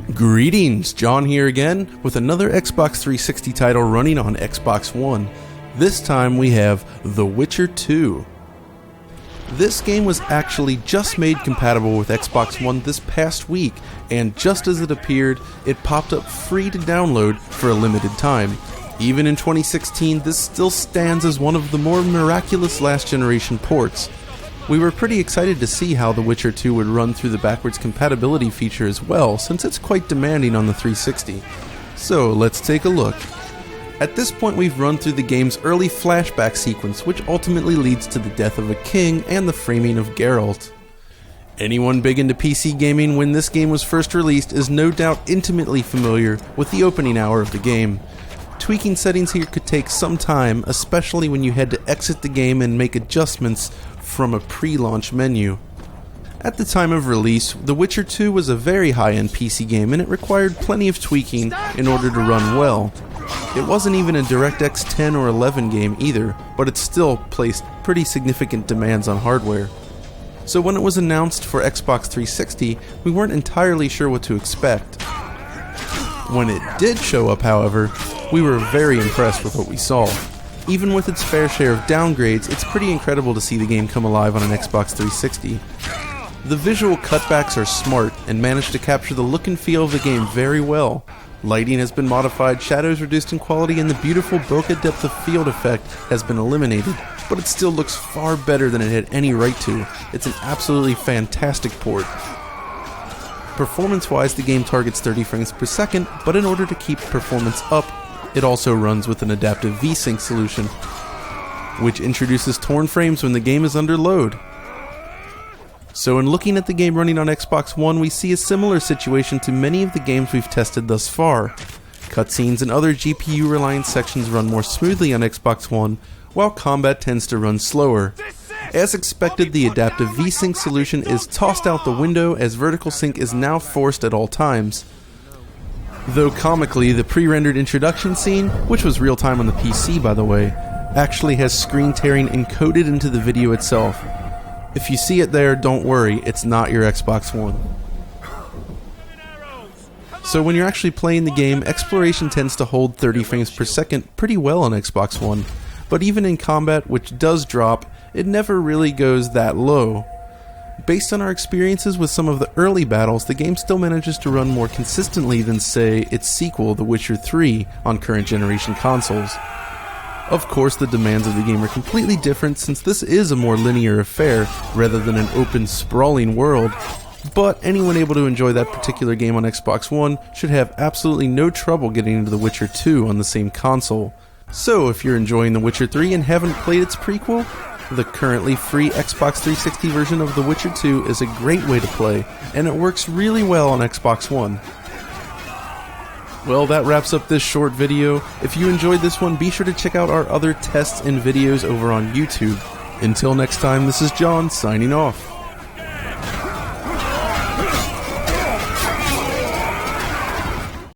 Greetings, John here again with another Xbox 360 title running on Xbox One. This time we have The Witcher 2. This game was actually just made compatible with Xbox One this past week, and just as it appeared, it popped up free to download for a limited time. Even in 2016, this still stands as one of the more miraculous last generation ports. We were pretty excited to see how The Witcher 2 would run through the backwards compatibility feature as well, since it's quite demanding on the 360. So let's take a look. At this point we've run through the game's early flashback sequence, which ultimately leads to the death of a king and the framing of Geralt. Anyone big into PC gaming when this game was first released is no doubt intimately familiar with the opening hour of the game. Tweaking settings here could take some time, especially when you had to exit the game and make adjustments from a pre-launch menu. At the time of release, The Witcher 2 was a very high-end PC game and it required plenty of tweaking in order to run well. It wasn't even a DirectX 10 or 11 game either, but it still placed pretty significant demands on hardware. So when it was announced for Xbox 360, we weren't entirely sure what to expect. When it did show up, however, we were very impressed with what we saw. Even with its fair share of downgrades, it's pretty incredible to see the game come alive on an Xbox 360. The visual cutbacks are smart and manage to capture the look and feel of the game very well. Lighting has been modified, shadows reduced in quality, and the beautiful bokeh depth of field effect has been eliminated, but it still looks far better than it had any right to. It's an absolutely fantastic port. Performance-wise, the game targets 30 frames per second, but in order to keep performance up, it also runs with an adaptive VSync solution, which introduces torn frames when the game is under load. So in looking at the game running on Xbox One, we see a similar situation to many of the games we've tested thus far. Cutscenes and other GPU-reliant sections run more smoothly on Xbox One, while combat tends to run slower. As expected, the adaptive VSync solution is tossed out the window as vertical sync is now forced at all times. Though comically, the pre-rendered introduction scene, which was real-time on the PC by the way, actually has screen tearing encoded into the video itself. If you see it there, don't worry, it's not your Xbox One. So when you're actually playing the game, exploration tends to hold 30 frames per second pretty well on Xbox One, but even in combat, which does drop, it never really goes that low. Based on our experiences with some of the early battles, the game still manages to run more consistently than, say, its sequel, The Witcher 3, on current generation consoles. Of course, the demands of the game are completely different since this is a more linear affair rather than an open, sprawling world, but anyone able to enjoy that particular game on Xbox One should have absolutely no trouble getting into The Witcher 2 on the same console. So if you're enjoying The Witcher 3 and haven't played its prequel, the currently free Xbox 360 version of The Witcher 2 is a great way to play, and it works really well on Xbox One. Well, that wraps up this short video. If you enjoyed this one, be sure to check out our other tests and videos over on YouTube. Until next time, this is John, signing off.